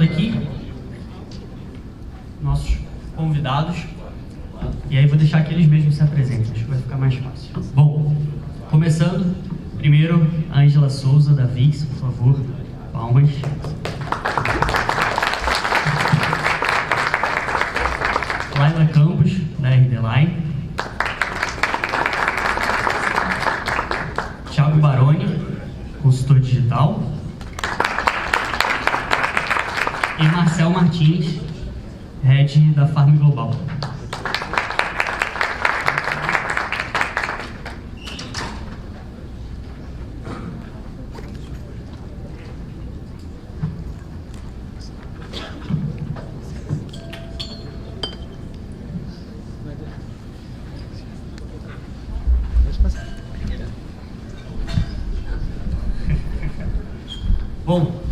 Aqui nossos convidados, e aí vou deixar que eles mesmos se apresentem, acho que vai ficar mais fácil. Bom, começando, primeiro a Ângela Souza da VIX, por favor, palmas. Laila Campos da RD Line. Thiago Baroni, consultor digital. E Marcel Martins, Head da Farm Global. Bom,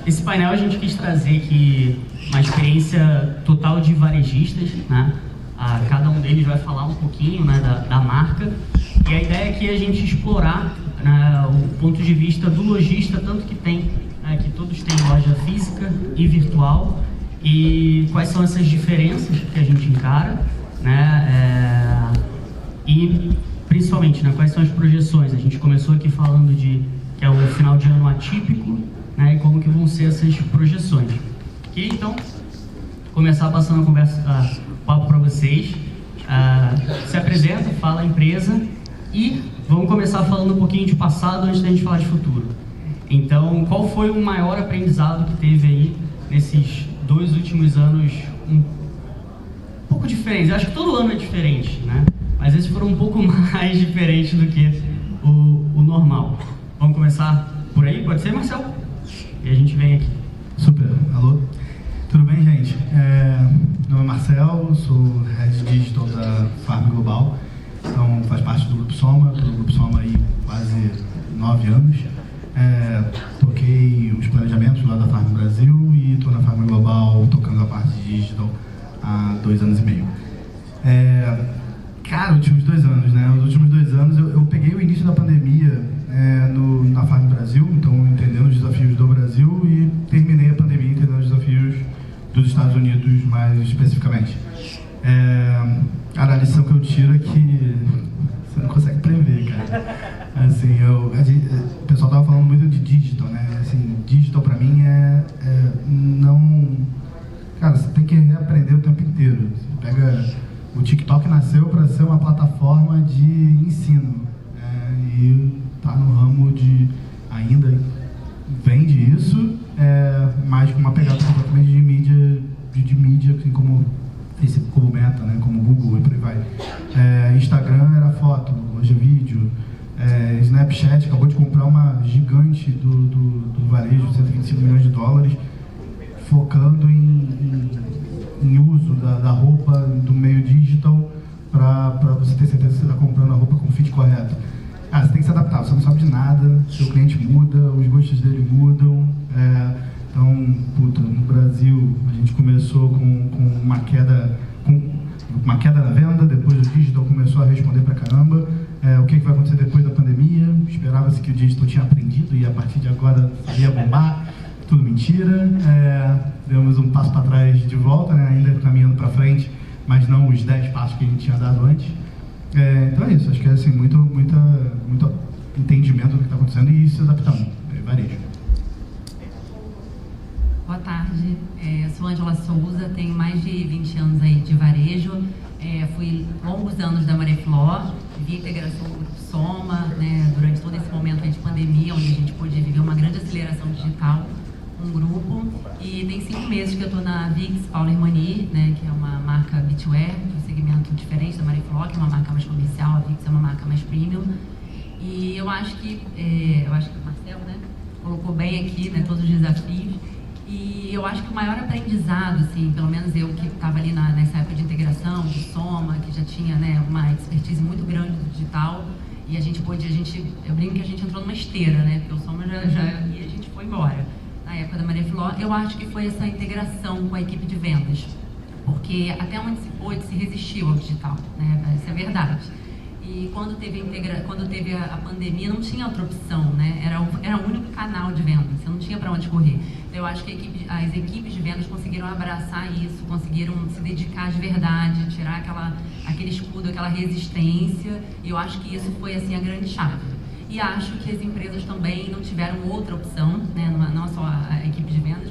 esse painel a gente quis trazer aqui uma experiência total de varejistas, né? Cada um deles vai falar um pouquinho, né, da marca, e a ideia aqui é a gente explorar, né, o ponto de vista do lojista, tanto que tem, que todos têm loja física e virtual, e quais são essas diferenças que a gente encara, né, e principalmente, né, quais são as projeções. A gente começou aqui falando que é o final de ano atípico, né, e como que vão ser essas projeções. E então, começar passando a conversa, papo para vocês. Se apresenta, fala a empresa e vamos começar falando um pouquinho de passado antes da gente falar de futuro. Então, qual foi o maior aprendizado que teve aí nesses 2 últimos anos um pouco diferentes? Eu acho que todo ano é diferente, né? Mas esses foram um pouco mais diferentes do que o normal. Vamos começar por aí? Pode ser, Marcel? E a gente vem aqui. Super. Alô? Tudo bem, gente? Meu nome é Marcel, sou Head Digital da Farm Global. Então, faz parte do Grupo Soma. Estou no Grupo Soma aí quase 9 anos. Toquei os planejamentos lá da Farm Brasil e estou na Farm Global tocando a parte digital há 2 anos e meio. Cara, os últimos 2 anos, né? Os últimos 2 anos eu peguei o início da pandemia na Farm Brasil, então entendendo os desafios do Brasil, e terminei a pandemia entendendo os desafios dos Estados Unidos mais especificamente. Cara, a lição que eu tiro é que você não consegue prever, cara. Assim, o pessoal tava falando muito de digital, né? Assim, digital pra mim não... Cara, você tem que reaprender o tempo inteiro. Você pega... O TikTok nasceu para ser uma plataforma de ensino, e tá no ramo de... ainda vende isso, mas com uma pegada completamente de mídia, assim como Facebook, como Meta, né, como Google e por aí vai. Instagram era foto, hoje é vídeo. Snapchat acabou de comprar uma gigante do varejo, 125 milhões de dólares, focando em uso da roupa do meio digital para você ter certeza que você está comprando a roupa com o fit correto. Você tem que se adaptar, você não sabe de nada, seu cliente muda, os gostos dele mudam. Então, no Brasil a gente começou com uma queda na venda, depois o digital começou a responder pra caramba. O que vai acontecer depois da pandemia? Esperava-se que o digital tinha aprendido e a partir de agora ia bombar. Tudo mentira. Demos um passo para trás de volta, né? Ainda caminhando para frente, mas não os 10 passos que a gente tinha dado antes. Então é isso, acho que é assim, muito entendimento do que está acontecendo e se adaptando. Varejo. Boa tarde, sou Ângela Souza, tenho mais de 20 anos aí de varejo. Fui longos anos da Mareflor, vi a integração do Grupo Soma, né, durante todo esse momento aí de pandemia, onde a gente pôde viver uma grande aceleração digital, um grupo. E tem 5 meses que eu estou na VIX Paula Hermani, né, que é uma marca beachwear, que é um segmento diferente da Mareflor, que é uma marca mais comercial, a VIX é uma marca mais premium. E eu acho que o Marcel, né, colocou bem aqui, né, todos os desafios. E eu acho que o maior aprendizado, assim, pelo menos eu que estava ali nessa época de integração, do Soma, que já tinha, né, uma expertise muito grande do digital, e eu brinco que a gente entrou numa esteira, né, porque o Soma e a gente foi embora. Na época da Mareflor, eu acho que foi essa integração com a equipe de vendas, porque até onde se pôde, se resistiu ao digital, né, isso é verdade. E quando teve a pandemia, não tinha outra opção, né? Era o único canal de venda, você não tinha para onde correr. Eu acho que as equipes de vendas conseguiram abraçar isso, conseguiram se dedicar de verdade, tirar aquele escudo, aquela resistência, e eu acho que isso foi, assim, a grande chave. E acho que as empresas também não tiveram outra opção, né? Não só a equipe de vendas.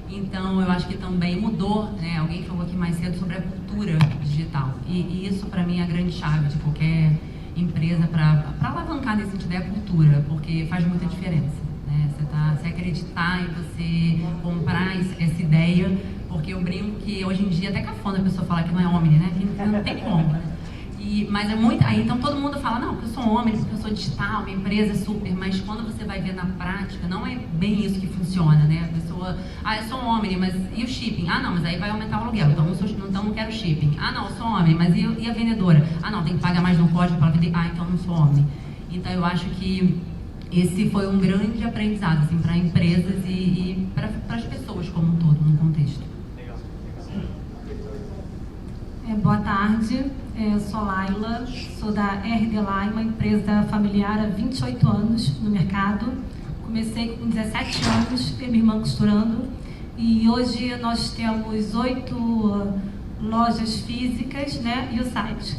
Então, eu acho que também mudou, né? Alguém falou aqui mais cedo sobre a cultura digital. E isso, para mim, é a grande chave de qualquer empresa para alavancar nesse sentido, é a cultura, porque faz muita diferença, né? Você acreditar e você comprar essa ideia, porque eu brinco que hoje em dia até cafona a pessoa falar que não é homem, né? Que não tem como, né? Mas é muito... Aí então todo mundo fala, não, porque eu sou homem, porque eu sou digital, minha empresa é super, mas quando você vai ver na prática, não é bem isso que funciona, né? A pessoa, eu sou homem, mas e o shipping? Não, mas aí vai aumentar o aluguel, então não quero shipping. Não, eu sou homem, mas e a vendedora? Não, tem que pagar mais no código para vender. Então não sou homem. Então eu acho que esse foi um grande aprendizado, assim, para empresas e para as pessoas como um todo, no contexto. Boa tarde, eu sou Laila, sou da RD Line, uma empresa familiar há 28 anos no mercado. Comecei com 17 anos, minha irmã costurando, e hoje nós temos 8 lojas físicas, né, e o site.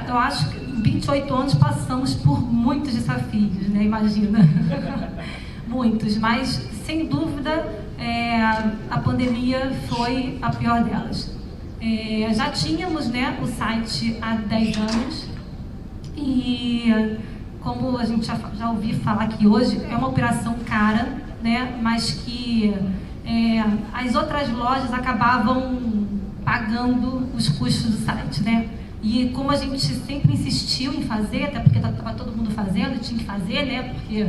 Eu acho que em 28 anos passamos por muitos desafios, né, imagina, muitos, mas sem dúvida a pandemia foi a pior delas. Já tínhamos, né, o site há 10 anos e, como a gente já ouviu falar aqui hoje, é uma operação cara, né, mas que as outras lojas acabavam pagando os custos do site, né? E como a gente sempre insistiu em fazer, até porque estava todo mundo fazendo, tinha que fazer, né, porque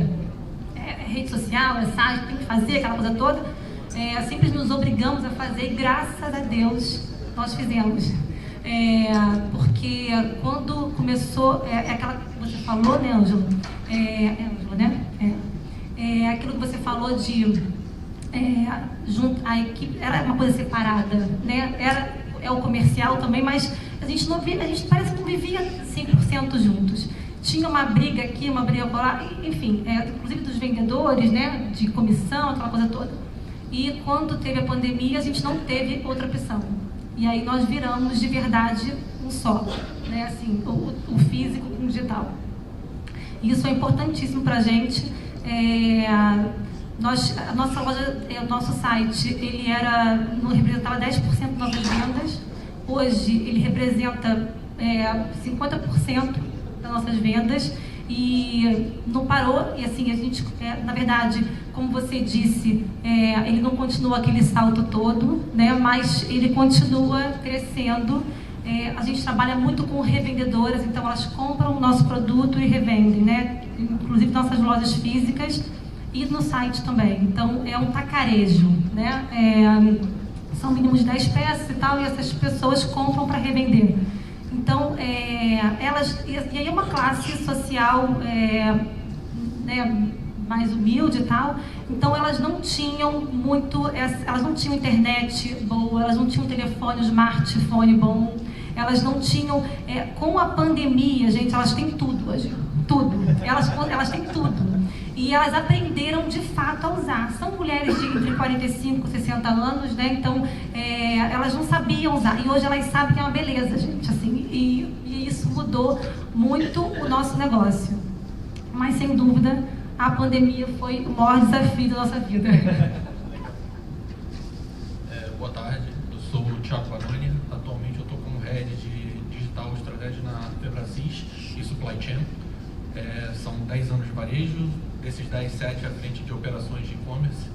rede social, site, tem que fazer aquela coisa toda, sempre nos obrigamos a fazer e graças a Deus nós fizemos, porque quando começou, aquela que você falou, né, Ângelo? Ângelo, né? Aquilo que você falou de a equipe, era uma coisa separada, né? É o comercial também, mas a gente parece que não vivia 100% juntos. Tinha uma briga aqui, uma briga lá, enfim, inclusive dos vendedores, né, de comissão, aquela coisa toda. E quando teve a pandemia, a gente não teve outra opção. E aí nós viramos de verdade um só, né? Assim, o físico com o digital. Isso é importantíssimo para a gente. A nossa loja, o nosso site, ele representava 10% das nossas vendas. Hoje ele representa 50% das nossas vendas e não parou. E assim, a gente, na verdade, como você disse, ele não continua aquele salto todo, né? Mas ele continua crescendo. A gente trabalha muito com revendedoras, então elas compram o nosso produto e revendem, né? Inclusive nossas lojas físicas e no site também. Então é um tacarejo, né? São mínimos de 10 peças e tal, e essas pessoas compram para revender. Então, e aí é uma classe social né, mais humilde e tal, então elas não tinham elas não tinham internet boa, elas não tinham telefone, smartphone bom, elas não tinham, com a pandemia, gente, elas têm tudo hoje, tudo, elas têm tudo. E elas aprenderam de fato a usar. São mulheres de entre 45 e 60 anos, né? Então, elas não sabiam usar. E hoje elas sabem que é uma beleza, gente. Assim, e isso mudou muito o nosso negócio. Mas, sem dúvida, a pandemia foi o maior desafio da nossa vida. Boa tarde, eu sou o Thiago Baroni. Atualmente eu estou como Head de Digital Estratégia na Febracis e Supply Chain. São 10 anos de varejo, desses 10, 7 à frente de operações de e-commerce.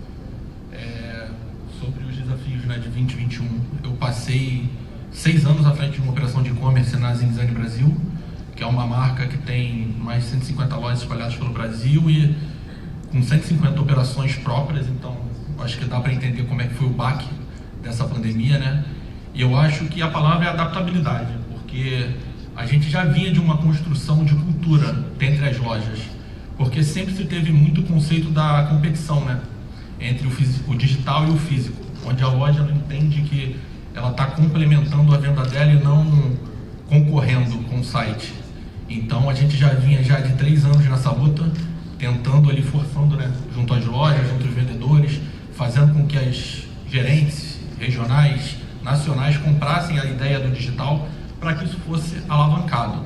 Sobre os desafios, né, de 2021, eu passei 6 anos à frente de uma operação de e-commerce na Zinzane Brasil, que é uma marca que tem mais de 150 lojas espalhadas pelo Brasil e com 150 operações próprias, então acho que dá para entender como é que foi o baque dessa pandemia, né? E eu acho que a palavra é adaptabilidade, porque a gente já vinha de uma construção de cultura entre as lojas, porque sempre se teve muito o conceito da competição, né, entre o digital e o físico, onde a loja não entende que ela está complementando a venda dela e não concorrendo com o site. Então a gente já vinha de 3 anos nessa luta, tentando ali, forçando, né, junto às lojas, junto aos vendedores, fazendo com que as gerentes regionais, nacionais comprassem a ideia do digital para que isso fosse alavancado.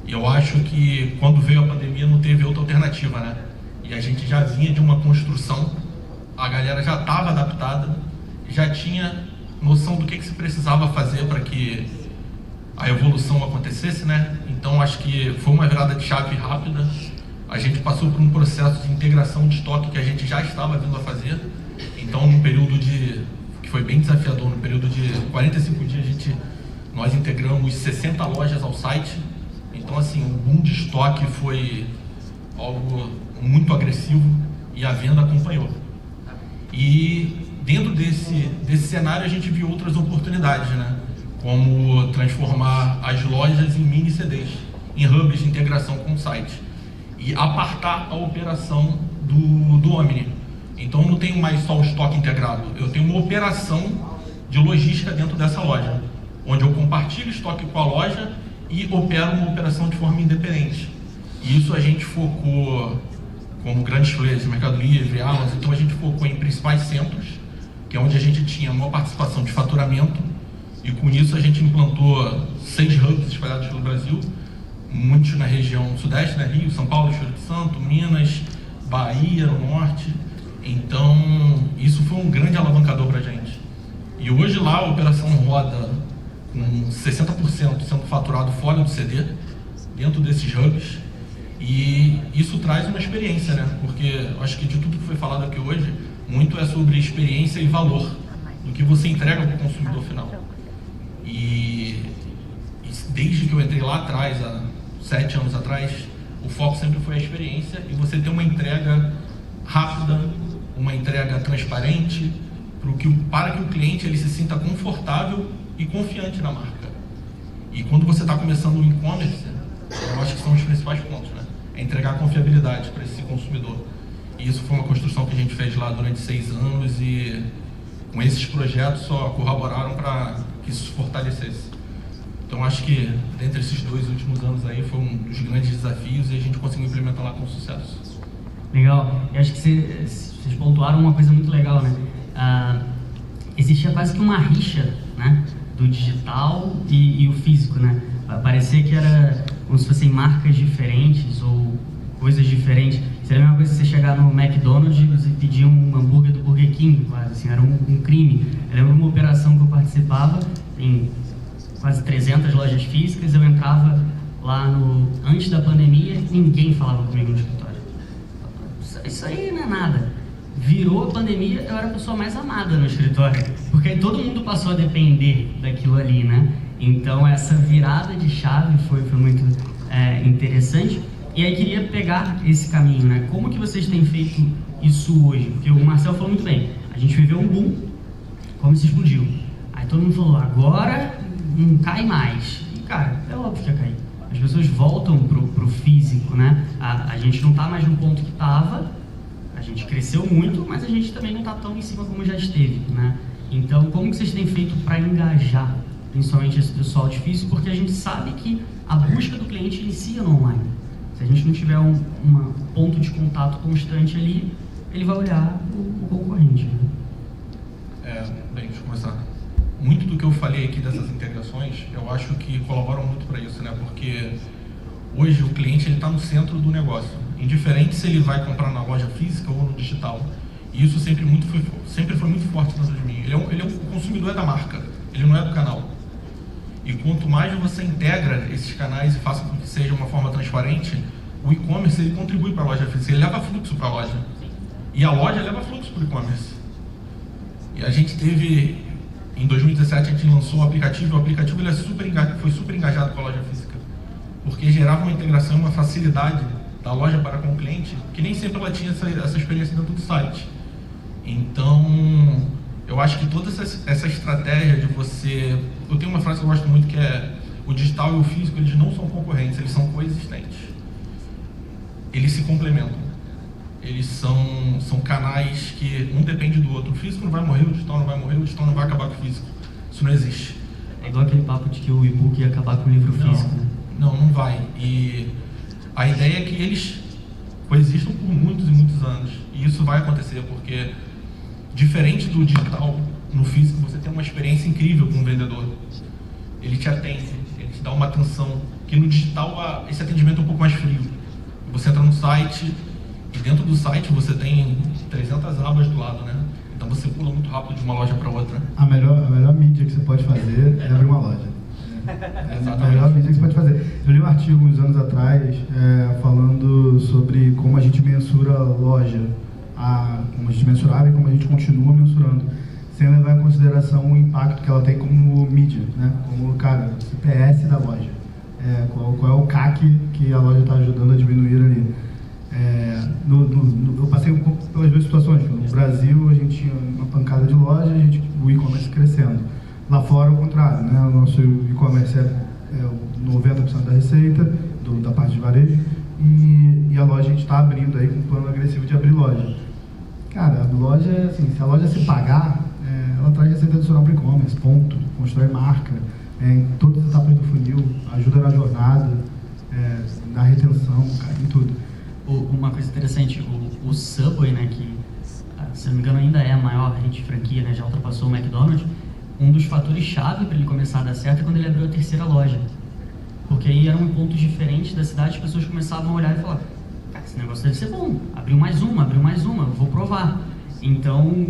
E eu acho que quando veio a pandemia não teve outra alternativa, né? E a gente já vinha de uma construção, a galera já estava adaptada, já tinha noção do que se precisava fazer para que a evolução acontecesse, né? Então acho que foi uma virada de chave rápida. A gente passou por um processo de integração de estoque que a gente já estava vindo a fazer. Então, num período que foi bem desafiador, no período de 45 dias, nós integramos 60 lojas ao site. Então, assim, o boom de estoque foi algo muito agressivo e a venda acompanhou. E dentro desse cenário a gente viu outras oportunidades, né? Como transformar as lojas em mini CDs, em hubs de integração com o site e apartar a operação do Omni. Então eu não tenho mais só o estoque integrado, eu tenho uma operação de logística dentro dessa loja, onde eu compartilho estoque com a loja e opero uma operação de forma independente. E isso a gente focou, como grandes players de Mercado Livre, Amazon, então a gente focou em principais centros, que é onde a gente tinha uma participação de faturamento, e com isso a gente implantou 6 hubs espalhados pelo Brasil, muitos na região sudeste, né? Rio, São Paulo, Espírito Santo, Minas, Bahia, no norte. Então isso foi um grande alavancador para a gente. E hoje lá a operação roda com 60% sendo faturado fora do CD, dentro desses hubs. E isso traz uma experiência, né? Porque eu acho que de tudo que foi falado aqui hoje, muito é sobre experiência e valor do que você entrega para o consumidor final. E desde que eu entrei lá atrás, há 7 anos atrás, o foco sempre foi a experiência e você ter uma entrega rápida, uma entrega transparente, para que o cliente ele se sinta confortável e confiante na marca. E quando você está começando o e-commerce, eu acho que são os principais pontos, né? É entregar confiabilidade para esse consumidor. E isso foi uma construção que a gente fez lá durante 6 anos e com esses projetos só corroboraram para que isso se fortalecesse. Então acho que dentre esses 2 últimos anos aí foi um dos grandes desafios e a gente conseguiu implementar lá com sucesso. Legal. Eu acho que vocês pontuaram uma coisa muito legal, né? Existia quase que uma rixa, né, do digital e o físico, né? Parecia que era como se fossem marcas diferentes ou coisas diferentes. Seria a mesma coisa que você chegar no McDonald's e você pedir um hambúrguer do Burger King, quase, assim, era um crime. Eu lembro de uma operação que eu participava, em quase 300 lojas físicas, eu entrava lá antes da pandemia, ninguém falava comigo no escritório. Isso aí não é nada. Virou a pandemia, eu era a pessoa mais amada no escritório, porque aí todo mundo passou a depender daquilo ali, né? Então essa virada de chave foi muito interessante. E aí queria pegar esse caminho, né? Como que vocês têm feito isso hoje? Porque o Marcel falou muito bem, a gente viveu um boom, como se explodiu. Aí todo mundo falou, agora não cai mais. E cara, é óbvio que ia cair. As pessoas voltam pro físico, né? A gente não tá mais no ponto que tava, a gente cresceu muito, mas a gente também não tá tão em cima como já esteve, né? Então, como que vocês têm feito para engajar, principalmente esse pessoal de físico? Porque a gente sabe que a busca do cliente inicia no online. Se a gente não tiver um ponto de contato constante ali, ele vai olhar o concorrente, né? Bem, deixa eu começar. Muito do que eu falei aqui dessas integrações, eu acho que colaboram muito para isso, né? Porque hoje o cliente está no centro do negócio, indiferente se ele vai comprar na loja física ou no digital. E isso sempre foi muito forte dentro de mim. Ele é um consumidor da marca, ele não é do canal. E quanto mais você integra esses canais e faça com que seja uma forma transparente, o e-commerce ele contribui para a loja física, ele leva fluxo para a loja. E a loja leva fluxo para o e-commerce. E a gente teve, em 2017 a gente lançou o aplicativo, e o aplicativo ele foi super engajado com a loja física, porque gerava uma integração e uma facilidade da loja para com o cliente, que nem sempre ela tinha essa experiência dentro do site. Então, eu acho que toda essa estratégia de você... Eu tenho uma frase que eu gosto muito, que é: o digital e o físico, eles não são concorrentes, eles são coexistentes. Eles se complementam. Eles são canais que um depende do outro. O físico não vai morrer, o digital não vai morrer, o digital não vai acabar com o físico. Isso não existe. É igual aquele papo de que o e-book ia acabar com o livro físico, né? Não vai. E a ideia é que eles coexistam por muitos e muitos anos. E isso vai acontecer, porque diferente do digital, no físico você tem uma experiência incrível com o vendedor. Ele te atende, ele te dá uma atenção, que no digital esse atendimento é um pouco mais frio. Você entra no site e dentro do site você tem 300 abas do lado, né? Então você pula muito rápido de uma loja para outra. A melhor mídia que você pode fazer é abrir uma loja. É a melhor mídia que você pode fazer. Eu li um artigo uns anos atrás falando sobre como a gente mensura a loja, como a gente mensurava e como a gente continua mensurando, sem levar em consideração o impacto que ela tem como mídia, né? Como, cara, o CPS da loja. Qual é o CAC que a loja está ajudando a diminuir ali. Eu passei um pouco pelas duas situações. No Brasil, a gente tinha uma pancada de loja, o e-commerce crescendo. Lá fora, o contrário, né? O nosso e-commerce é 90% da receita, da parte de varejo, e a loja a gente está abrindo aí com um plano agressivo de abrir loja. Cara, a loja, assim, se a loja se pagar, ela traz receita adicional para o e-commerce, ponto. Constrói marca, em todas as etapas do funil, ajuda na jornada, na retenção, cara, em tudo. Uma coisa interessante, o Subway, né, que, se não me engano, ainda é a maior rede de franquia, né, já ultrapassou o McDonald's, um dos fatores-chave para ele começar a dar certo é quando ele abriu a terceira loja. Porque aí eram pontos diferentes da cidade, as pessoas começavam a olhar e falar, cara, esse negócio deve ser bom, abriu mais uma, vou provar. Então,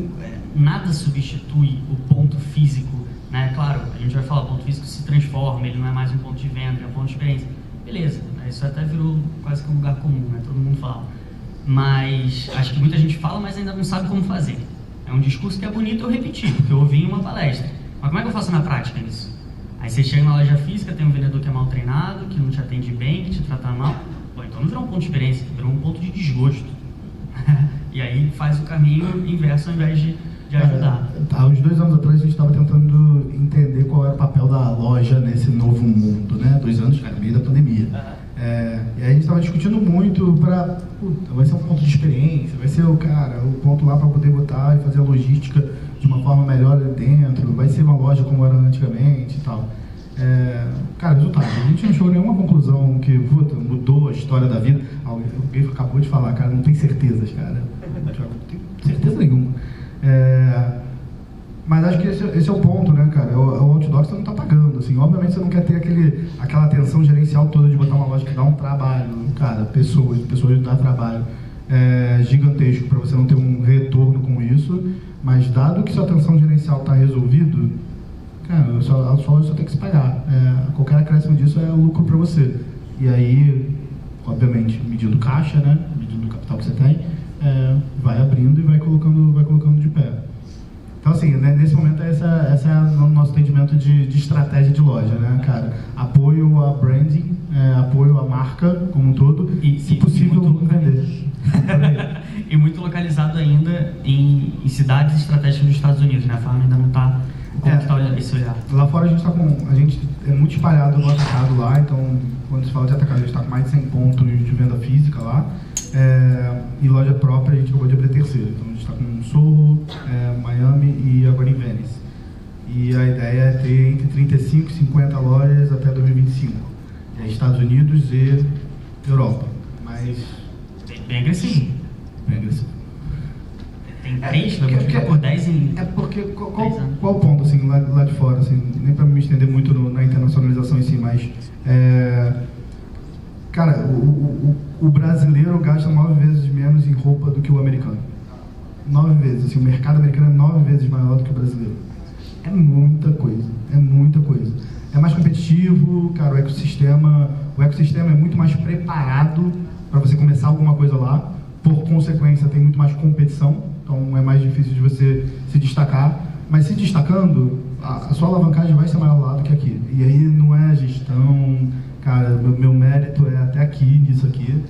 nada substitui o ponto físico, né? Claro, a gente vai falar, o ponto físico se transforma, ele não é mais um ponto de venda, é um ponto de experiência. Beleza, isso até virou quase que um lugar comum, né? Todo mundo fala. Mas acho que muita gente fala, mas ainda não sabe como fazer. É um discurso que é bonito eu repetir, porque eu ouvi em uma palestra. Mas como é que eu faço na prática isso? Aí você chega na loja física, tem um vendedor que é mal treinado, que não te atende bem, que te trata mal. Pô, então não virou um ponto de experiência, virou um ponto de desgosto. E aí faz o caminho inverso ao invés de ajudar. Uns 2 anos atrás a gente estava tentando entender qual era o papel da loja nesse novo mundo, né? 2 anos, cara, no meio da pandemia. E aí a gente estava discutindo muito vai ser um ponto de experiência, vai ser o ponto lá para poder botar e fazer a logística de uma forma melhor ali dentro, vai ser uma loja como era antigamente e tal. Cara, resultado, a gente não chegou a nenhuma conclusão que mudou a história da vida. Alguém acabou de falar, cara, não tem certezas, cara. Não tenho certeza nenhuma. Mas acho que esse é o ponto, né, cara? O outdoor você não está pagando, assim. Obviamente você não quer ter aquela atenção gerencial toda de botar uma loja que dá um trabalho, cara, pessoas dá trabalho gigantesco para você não ter um retorno com isso. Mas dado que sua atenção gerencial está resolvido, cara, a sua loja só tem que se pagar. Qualquer acréscimo disso é lucro para você. E aí, obviamente, medindo caixa, né, medindo o capital que você tem, vai abrindo e vai colocando de pé. Então, assim, né, nesse momento, essa é o nosso entendimento de estratégia de loja, né, cara? Apoio a branding, apoio à marca como um todo, e, se possível, vender. E muito localizado ainda em cidades estratégicas dos Estados Unidos, né? A Farm ainda não está... Como que está esse olhar? Lá fora a gente é muito espalhado no atacado lá, então quando se fala de atacado a gente está com mais de 100 pontos de venda física lá, e loja própria a gente acabou de abrir a terceira, então a gente está com Soho, Miami e agora em Venice. E a ideia é ter entre 35 e 50 lojas até 2025, Estados Unidos e Europa, mas... Bem agressivo. Bem agressivo. Tem 3, vai multiplicar por 10 em... Porque qual o ponto, assim, lá de fora, assim, nem para me estender muito na internacionalização em si, mas... cara, o brasileiro gasta 9 vezes menos em roupa do que o americano. 9 vezes, assim, o mercado americano é 9 vezes maior do que o brasileiro. É muita coisa, É mais competitivo, cara, o ecossistema é muito mais preparado para você começar alguma coisa lá. Por consequência, tem muito mais competição, então é mais difícil de você se destacar. Mas se destacando, a sua alavancagem vai ser maior lá do que aqui. E aí não é gestão, cara, meu mérito é até aqui, nisso aqui,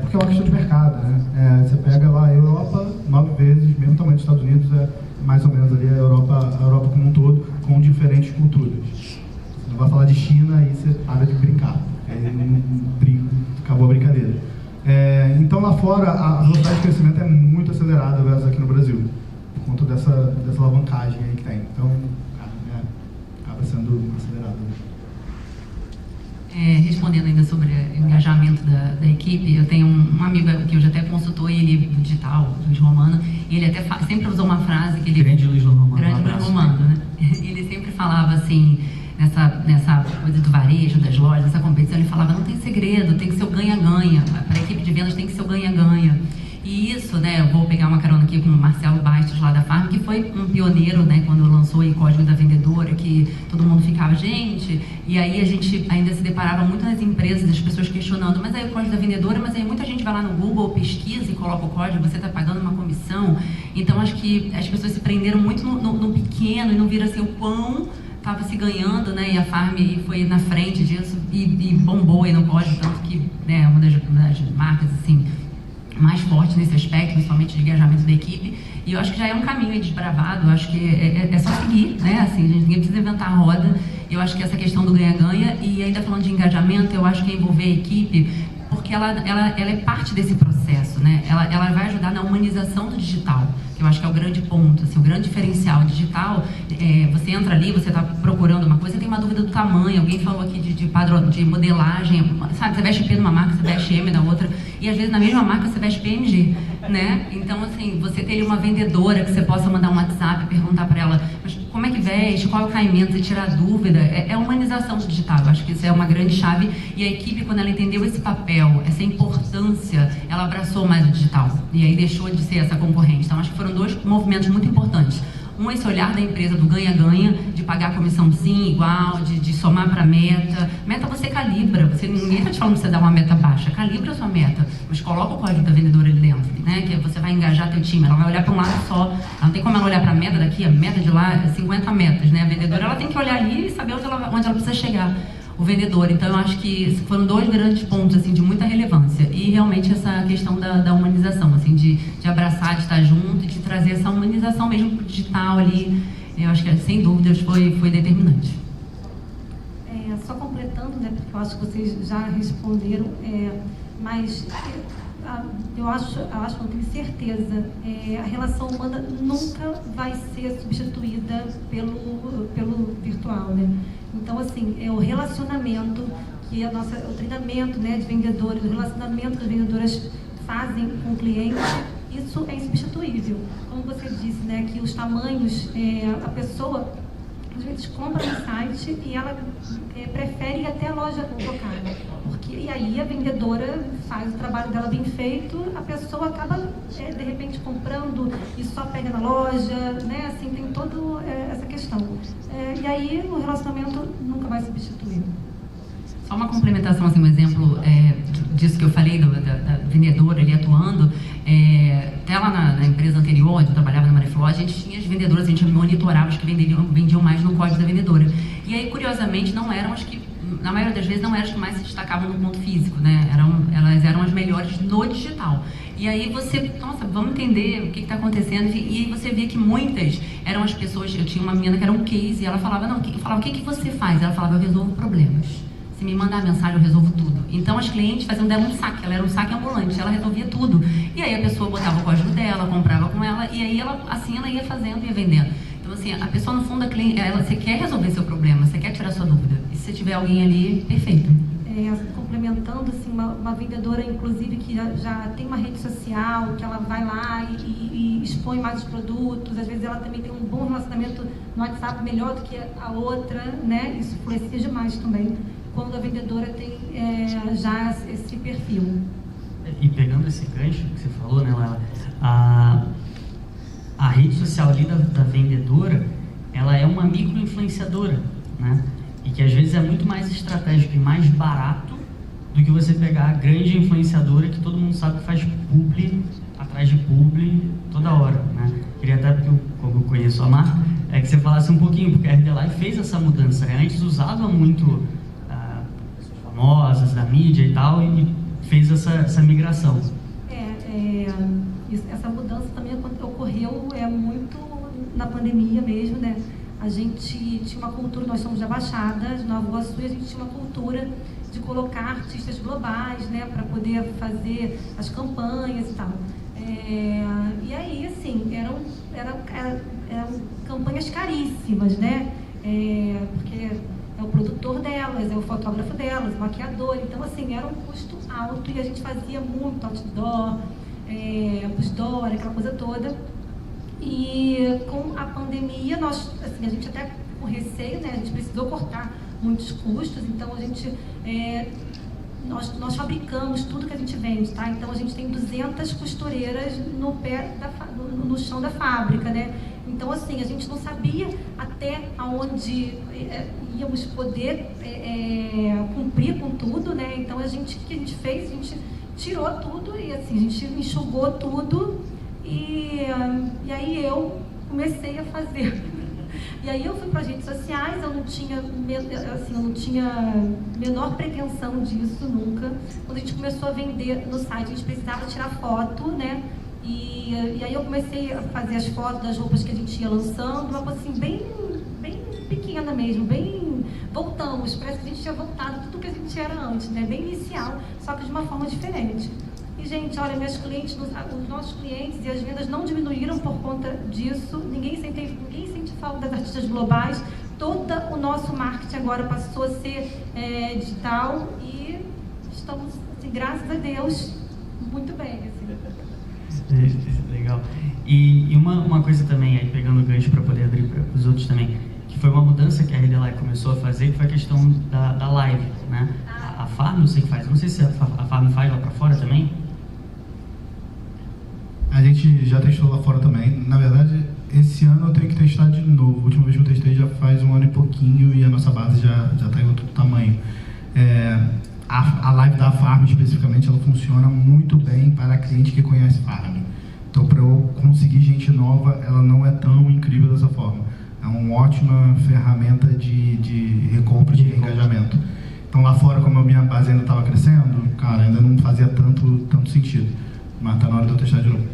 porque é uma questão de mercado, né? Você pega lá a Europa, 9 vezes, mesmo tamanho dos Estados Unidos, mais ou menos ali a Europa como um todo, com diferentes culturas. Você não vai falar de China e você para de brincar. Acabou a brincadeira. Então lá fora a velocidade de crescimento é muito acelerada versus aqui no Brasil, por conta dessa alavancagem aí que tem. Então acaba sendo acelerado. respondendo ainda sobre o engajamento da equipe, eu tenho um amigo que hoje até consultou ele digital, Luiz Romano, e ele até sempre usou uma frase que ele... Grande Luiz Romano. Grande Luiz Romano, né? Ele sempre falava assim, nessa coisa do varejo, das lojas, essa competição, ele falava, não tem segredo, tem que ser o ganha-ganha, para a equipe de vendas tem que ser o ganha-ganha. E isso, né, eu vou pegar uma carona aqui com o Marcelo Bastos lá da Farm, que foi um pioneiro, né, quando lançou o Código da Vendedora, que todo mundo ficava, gente, e aí a gente ainda se deparava muito nas empresas, as pessoas questionando, mas aí o Código da Vendedora, mas aí muita gente vai lá no Google, pesquisa e coloca o código, você está pagando uma comissão. Então acho que as pessoas se prenderam muito no pequeno e não viram assim o quão estava se ganhando, né, e a Farm foi na frente disso e bombou aí no código, tanto que, né, é uma das marcas, assim, mais forte nesse aspecto, principalmente de engajamento da equipe, e eu acho que já é um caminho aí desbravado, eu acho que é só seguir, né, assim, ninguém precisa inventar a roda. Eu acho que essa questão do ganha-ganha, e ainda falando de engajamento, eu acho que é envolver a equipe, porque ela é parte desse processo, né, ela vai ajudar na humanização do digital, que eu acho que é o grande ponto, assim, o grande diferencial digital. Você entra ali, você está procurando uma coisa, você tem uma dúvida do tamanho, alguém falou aqui de padrão, de modelagem, sabe, você veste P numa marca, você veste M na outra, e às vezes na mesma marca você veste PMG, né? Então, assim, você ter uma vendedora que você possa mandar um WhatsApp e perguntar para ela, mas como é que veste, qual é o caimento, você tirar a dúvida, é a humanização do digital. Eu acho que isso é uma grande chave, e a equipe, quando ela entendeu esse papel, essa importância, ela abraçou mais o digital, e aí deixou de ser essa concorrente. Então, acho que foram dois movimentos muito importantes. Um, esse olhar da empresa do ganha-ganha, de pagar a comissão sim, igual, de somar para meta. Meta você calibra, ninguém está te falando que você dá uma meta baixa, calibra a sua meta, mas coloca o código da vendedora ali dentro, né? Que você vai engajar teu time, ela vai olhar para um lado só, ela não tem como ela olhar para a meta daqui, a meta de lá é 50 metas, né? A vendedora, ela tem que olhar ali e saber onde ela precisa chegar, o vendedor. Então eu acho que foram dois grandes pontos, assim, de muita relevância, e realmente essa questão da humanização, assim, de abraçar, de estar junto e de trazer essa humanização mesmo pro digital ali. Eu acho que sem dúvidas foi determinante. Só completando, né, porque eu acho que vocês já responderam, mas eu acho, não tenho certeza, a relação humana nunca vai ser substituída pelo virtual, né? Então, assim, o relacionamento, que o treinamento, né, de vendedores, o relacionamento que as vendedoras fazem com o cliente, isso é insubstituível. Como você disse, né, que os tamanhos, a pessoa às vezes compra no site e ela prefere ir até a loja local, e aí a vendedora faz o trabalho dela bem feito, a pessoa acaba de repente comprando e só pega na loja, né? Assim, tem toda essa questão. E aí o relacionamento nunca vai substituir. Só uma complementação, assim, um exemplo disso que eu falei, da vendedora ali atuando. Até lá na empresa anterior, onde eu trabalhava na Mareflor, a gente tinha as vendedoras, a gente monitorava os que vendiam mais no código da vendedora. E aí, curiosamente, não eram as que, na maioria das vezes, não eram as que mais se destacavam no ponto físico, né? Elas eram as melhores no digital. E aí você, nossa, vamos entender o que está acontecendo. E aí você vê que muitas eram as pessoas. Eu tinha uma menina que era um case, e ela falava, o que você faz? Ela falava, eu resolvo problemas. Se me mandar a mensagem, eu resolvo tudo. Então, as clientes faziam dela um saque. Ela era um saque ambulante, ela resolvia tudo. E aí a pessoa botava o código dela, comprava com ela, e aí ela ia fazendo e ia vendendo. Então, assim, a pessoa, no fundo, você quer resolver seu problema, você quer tirar sua dúvida. E se tiver alguém ali, perfeito. Complementando, assim, uma vendedora, inclusive, que já tem uma rede social, que ela vai lá e expõe mais os produtos. Às vezes ela também tem um bom relacionamento no WhatsApp, melhor do que a outra, né? Isso influencia demais também, quando a vendedora tem já esse perfil. E pegando esse gancho que você falou, né, Laila, a rede social ali da vendedora, ela é uma micro-influenciadora, né? E que às vezes é muito mais estratégico e mais barato do que você pegar a grande influenciadora que todo mundo sabe que faz publi, atrás de publi, toda hora, né? Queria até, porque como eu conheço a marca, que você falasse um pouquinho, porque a RD Live fez essa mudança, né? Antes usava muito famosas da mídia e tal, e fez essa migração. Essa mudança também ocorreu muito na pandemia mesmo, né? A gente tinha uma cultura, nós somos da Baixada, de Nova Iguaçu, e a gente tinha uma cultura de colocar artistas globais, né, para poder fazer as campanhas e tal. E aí, assim, eram campanhas caríssimas, né? Porque é o produtor delas, é o fotógrafo delas, o maquiador. Então, assim, era um custo alto e a gente fazia muito outdoor, busdoor, aquela coisa toda. E com a pandemia, nós, assim, a gente até com receio, né, a gente precisou cortar muitos custos, então a gente, nós fabricamos tudo que a gente vende, tá? Então a gente tem 200 costureiras no chão da fábrica, né? Então, assim, a gente não sabia até aonde íamos poder cumprir com tudo, né? Então, o que a gente fez? A gente tirou tudo e, assim, a gente enxugou tudo e aí eu comecei a fazer. E aí eu fui para as redes sociais, eu não tinha menor pretensão disso nunca. Quando a gente começou a vender no site, a gente precisava tirar foto, né? E aí eu comecei a fazer as fotos das roupas que a gente ia lançando, uma coisa assim bem pequena mesmo, voltamos, parece que a gente tinha voltado tudo que a gente era antes, né? Bem inicial, só que de uma forma diferente. E, gente, olha, os nossos clientes e as vendas não diminuíram por conta disso, ninguém sente falta das artistas globais, todo o nosso marketing agora passou a ser digital e estamos, assim, graças a Deus, muito bem, assim. Legal. E uma coisa também, aí pegando o gancho para poder abrir para os outros também, que foi uma mudança que a RD Live começou a fazer, que foi a questão da live, né? A Farm, não sei o que faz, não sei se a Farm faz lá para fora também. A gente já testou lá fora também. Na verdade, esse ano eu tenho que testar de novo. A última vez que eu testei já faz 1 ano e pouquinho e a nossa base já está em outro tamanho. A live da Farm, especificamente, ela funciona muito bem para cliente que conhece Farm. Então, para eu conseguir gente nova, ela não é tão incrível dessa forma. É uma ótima ferramenta de recompra, de engajamento. Então, lá fora, como a minha base ainda estava crescendo, cara, ainda não fazia tanto sentido. Mas está na hora de eu testar de novo.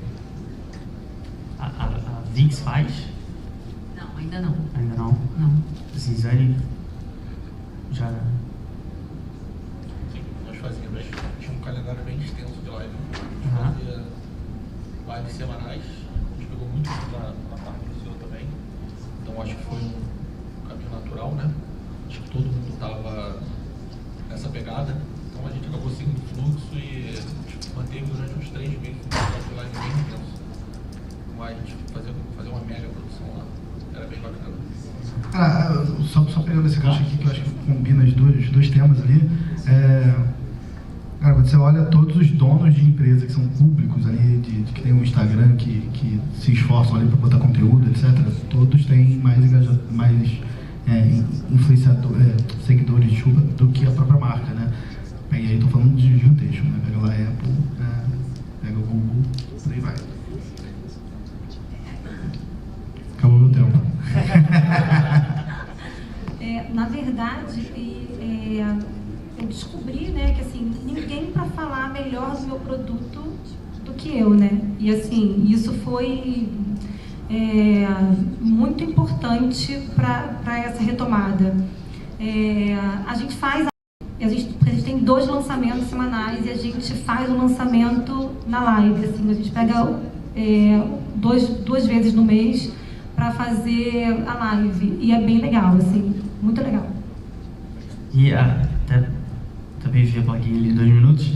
A Vix faz? Não, ainda não. Ainda não? Não. Zizane já... Sim, nós fazíamos. Tinha um calendário bem extenso de live. A gente fazia lives semanais. A gente pegou muito na parte do seu também. Então acho que foi um caminho natural, né? Acho que todo mundo estava nessa pegada. Então a gente acabou seguindo o fluxo e manteve durante uns 3 meses um processo de live bem intenso. Mas a gente fazer uma mega produção lá era bem bacana. Cara, só pegando esse gancho aqui, que eu acho que combina os dois temas ali. Cara, quando você olha todos os donos de empresa que são públicos ali, que tem um Instagram, que se esforçam ali para botar conteúdo, etc., todos têm mais seguidores, desculpa, do que a própria marca, né? E aí estou falando de gigantesco, né? Pega lá a Apple, pega o Google, por aí vai. Acabou o meu tempo. Na verdade, eu descobri, né, que assim, ninguém para falar melhor do meu produto do que eu, né? E assim, isso foi muito importante para essa retomada. A gente tem 2 lançamentos semanais e a gente faz o lançamento na live, assim, a gente pega 2 vezes no mês para fazer a live e é bem legal, assim, muito legal. E até também vi a plaquinha ali 2 minutos.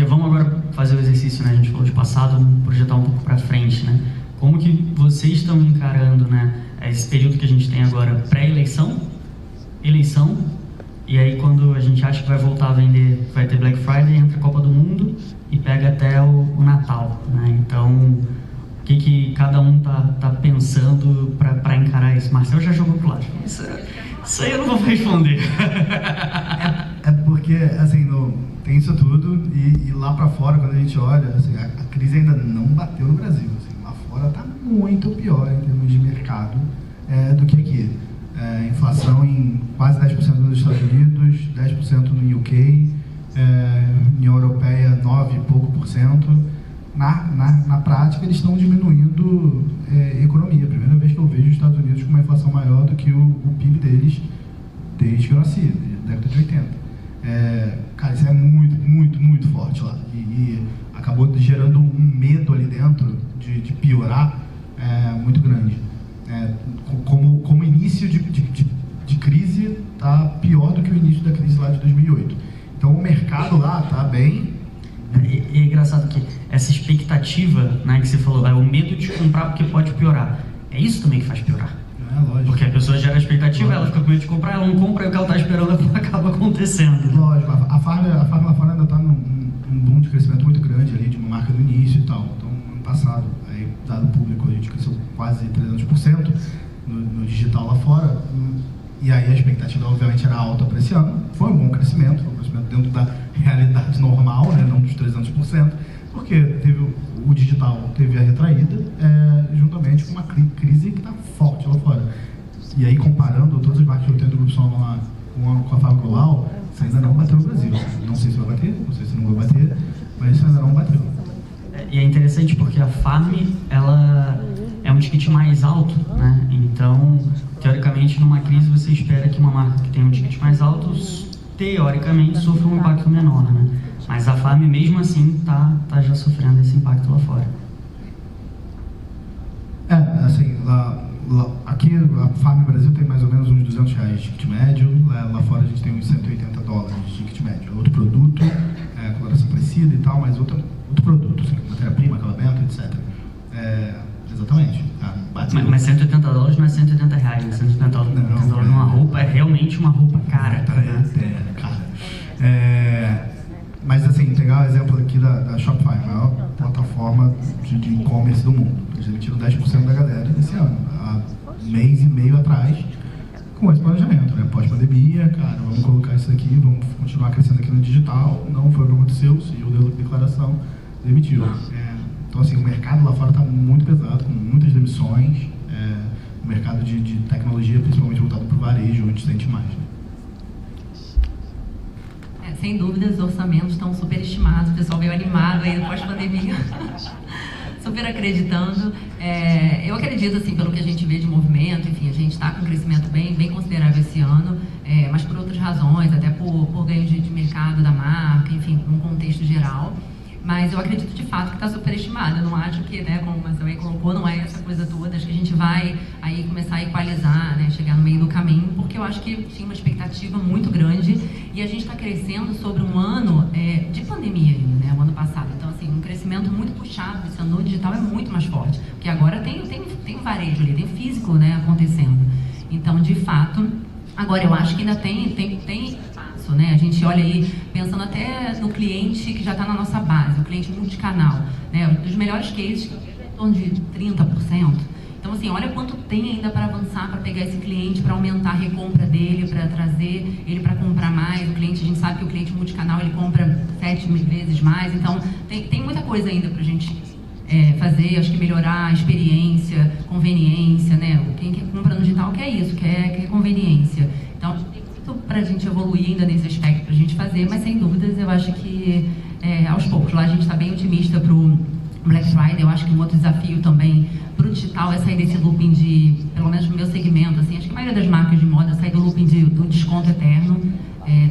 Vamos agora fazer o exercício, né? A gente falou de passado, vamos projetar um pouco para frente, né? Como que vocês estão encarando, né, esse período que a gente tem agora, pré-eleição, eleição, e aí quando a gente acha que vai voltar a vender, vai ter Black Friday, entra a Copa do Mundo e pega até o Natal, né? Então, o que cada um tá pensando para encarar isso? Marcel já jogou pro lado. Isso aí eu não vou responder. É porque, assim, tem isso tudo e lá para fora, quando a gente olha, assim, a crise ainda não bateu no Brasil. Assim, lá fora está muito pior em termos de mercado do que aqui. Inflação em quase 10% nos Estados Unidos, 10% no UK, União Europeia 9 e pouco por cento. Na prática, eles estão diminuindo economia. Primeira vez que eu vejo os Estados Unidos com uma inflação maior do que o PIB deles desde que eu nasci, década de 80. Cara, isso é muito, muito, muito forte lá. E acabou gerando um medo ali dentro de piorar muito grande. Como início de crise está pior do que o início da crise lá de 2008. Então o mercado lá está bem. É engraçado que essa expectativa, né, que você falou, o medo de comprar porque pode piorar, é isso também que faz piorar. Lógico. Porque a pessoa gera expectativa, ela fica com medo de comprar, ela não compra e o que ela está esperando acaba acontecendo. Lógico, a Farm lá fora ainda está num boom de crescimento muito grande ali, de uma marca do início e tal. Então, ano passado, aí, dado público, a gente cresceu quase 300% no digital lá fora. E aí a expectativa, obviamente, era alta para esse ano. Foi um bom crescimento, foi um crescimento dentro da realidade normal, né, não dos 300%, porque teve o digital teve a retraída, juntamente com uma crise que está forte lá fora. E aí, comparando todas as marcas que eu tenho do Grupo Soma lá com a Farm Global, isso ainda não bateu no Brasil. Não sei se vai bater, não sei se não vai bater, mas isso ainda não bateu. E é interessante porque a Farm, ela é um ticket mais alto, né? Então, teoricamente, numa crise você espera que uma marca que tem um ticket mais alto, teoricamente, sofra um impacto menor, né? Mas a Farm, mesmo assim, tá já sofrendo esse impacto lá fora. Assim, aqui a Farm Brasil tem mais ou menos uns R$200 de ticket médio, lá fora a gente tem uns $180 de ticket médio. Outro produto, coloração parecida e tal, mas outro produto, assim, matéria-prima, acabamento, etc. Exatamente. Mas $180 não é R$180, né? $180 numa roupa é realmente uma roupa cara. Cara. Mas assim, pegar o exemplo aqui da Shopify, a maior plataforma de e-commerce do mundo. Eles demitiram 10% da galera esse ano, há mês e meio atrás, com esse planejamento, né? Pós-pandemia, cara, vamos colocar isso aqui, vamos continuar crescendo aqui no digital. Não foi o que aconteceu, o CEO deu declaração, demitiu. Então assim, o mercado lá fora está muito pesado, com muitas demissões. O mercado de tecnologia, principalmente voltado para o varejo, onde sente mais, né? Sem dúvida, os orçamentos estão superestimados, o pessoal veio animado aí no pós-pandemia, super acreditando. Eu acredito, assim, pelo que a gente vê de movimento, enfim, a gente está com um crescimento bem considerável esse ano, mas por outras razões, até por ganho de mercado da marca, enfim, num contexto geral. Mas eu acredito de fato que está superestimado. Eu não acho que, né, como o Marcelo aí colocou, não é essa coisa toda. Acho que a gente vai aí começar a equalizar, né, chegar no meio do caminho, porque eu acho que tinha uma expectativa muito grande e a gente está crescendo sobre um ano de pandemia ainda, né, o ano passado. Então, assim, um crescimento muito puxado. Esse ano no digital é muito mais forte, porque agora tem varejo ali, tem físico, né, acontecendo. Então, de fato, agora eu acho que ainda tem espaço, né? A gente olha aí, pensando até no cliente que já está na nossa base, o cliente multicanal, né? Dos melhores cases, em torno de 30%. Então, assim, olha quanto tem ainda para avançar, para pegar esse cliente, para aumentar a recompra dele, para trazer ele para comprar mais. O cliente, a gente sabe que o cliente multicanal, ele compra 7 vezes mais. Então, tem muita coisa ainda para a gente fazer, acho que melhorar a experiência, conveniência, né? Quem compra no digital quer isso, quer conveniência. Então, tem muito para a gente evoluir ainda nesse aspecto, para a gente fazer, mas sem dúvidas eu acho que aos poucos. Lá a gente está bem otimista para o Black Friday. Eu acho que um outro desafio também para o digital é sair desse looping de, pelo menos no meu segmento, assim, acho que a maioria das marcas de moda sai do looping do desconto eterno.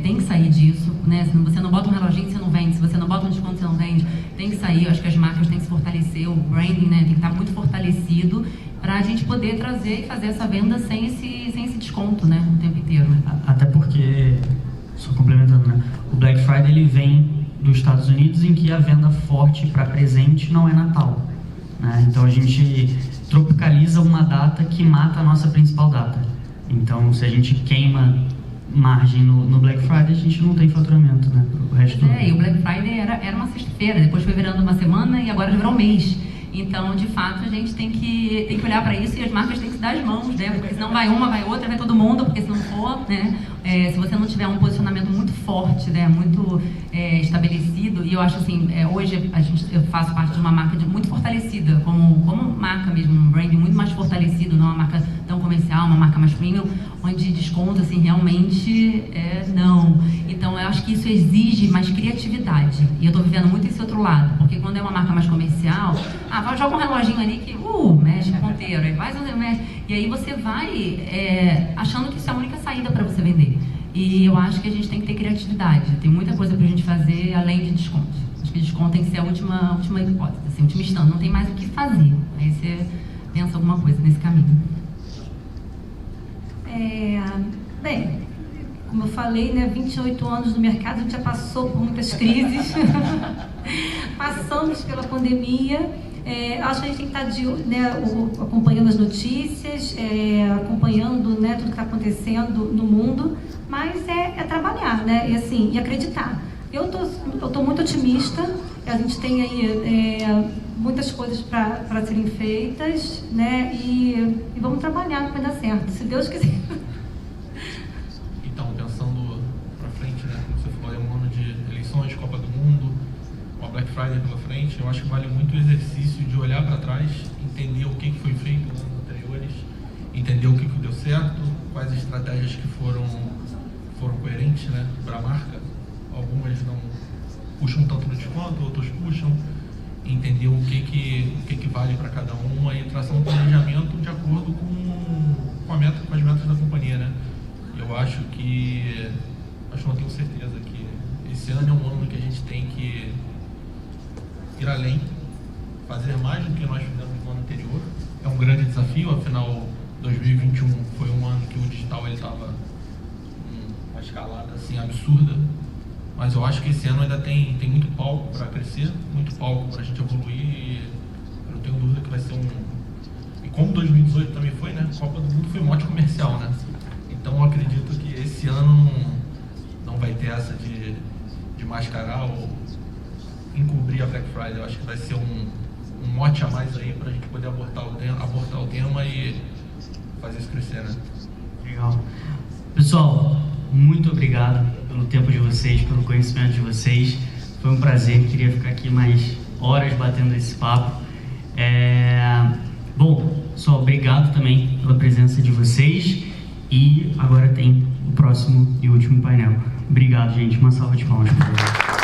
Tem que sair disso, né? Se você não bota um reloginho, você não vende. Se você não bota um desconto, você não vende. Tem que sair. Eu acho que as marcas têm que se fortalecer, o branding, né, tem que estar muito fortalecido para a gente poder trazer e fazer essa venda sem esse desconto, né, o tempo inteiro. Até porque, só complementando, né, o Black Friday ele vem dos Estados Unidos, em que a venda forte para presente não é Natal, né? Então a gente tropicaliza uma data que mata a nossa principal data. Então, se a gente queima margem no Black Friday, a gente não tem faturamento, né, pro resto do ano. E o Black Friday era uma sexta-feira, depois foi virando uma semana e agora virou um mês. Então, de fato, a gente tem que olhar para isso e as marcas têm que se dar as mãos, né? Porque senão vai uma, vai outra, vai todo mundo, porque se não for, né? Se você não tiver um posicionamento muito forte, né? Muito estabelecido, e eu acho assim, hoje eu faço parte de uma marca muito fortalecida, como marca mesmo, um branding muito mais fortalecido, não uma marca tão comercial, uma marca mais premium, onde desconto, assim, realmente não. Então, eu acho que isso exige mais criatividade. E eu estou vivendo muito esse outro lado, porque quando é uma marca mais comercial, joga um reloginho ali que, mexe o ponteiro, e aí você vai achando que isso é a única saída para você vender. E eu acho que a gente tem que ter criatividade. Tem muita coisa para a gente fazer além de desconto. Acho que desconto tem que ser a última hipótese, assim, última instância. Não tem mais o que fazer. Aí você pensa alguma coisa nesse caminho. Bem, como eu falei, né, 28 anos no mercado, a gente já passou por muitas crises, passamos pela pandemia. Acho que a gente tem que estar acompanhando as notícias, acompanhando, né, tudo que está acontecendo no mundo, mas é trabalhar, né, e acreditar. Eu tô muito otimista, a gente tem aí muitas coisas para serem feitas, né, e vamos trabalhar, vai dar certo, se Deus quiser. Então, pensando para frente, né, como você falou, é um ano de eleições, Copa do Mundo, uma Black Friday pela frente, eu acho que vale muito o exercício de olhar para trás, entender o que foi feito nos anos anteriores, entender o que deu certo, quais estratégias que foram coerentes, né, para a marca. Algumas não puxam tanto no desconto, outras puxam, entender o que vale para cada uma e traçar um planejamento de acordo com as metas da companhia, né? Eu não tenho certeza que esse ano é um ano que a gente tem que ir além, fazer mais do que nós fizemos no ano anterior. É um grande desafio, afinal 2021 foi um ano que o digital estava uma escalada assim absurda, mas eu acho que esse ano ainda tem muito palco para crescer, muito palco para a gente evoluir, e eu não tenho dúvida que vai ser E como 2018 também foi, né? A Copa do Mundo foi um mote comercial, né? Então eu acredito que esse ano não vai ter essa de mascarar ou encobrir a Black Friday. Eu acho que vai ser um mote a mais aí para a gente poder abortar o tema e fazer isso crescer, né? Legal. Pessoal, muito obrigado pelo tempo de vocês, pelo conhecimento de vocês. Foi um prazer, queria ficar aqui mais horas batendo esse papo. Bom, pessoal, obrigado também pela presença de vocês. E agora tem o próximo e último painel. Obrigado, gente. Uma salva de palmas, por favor.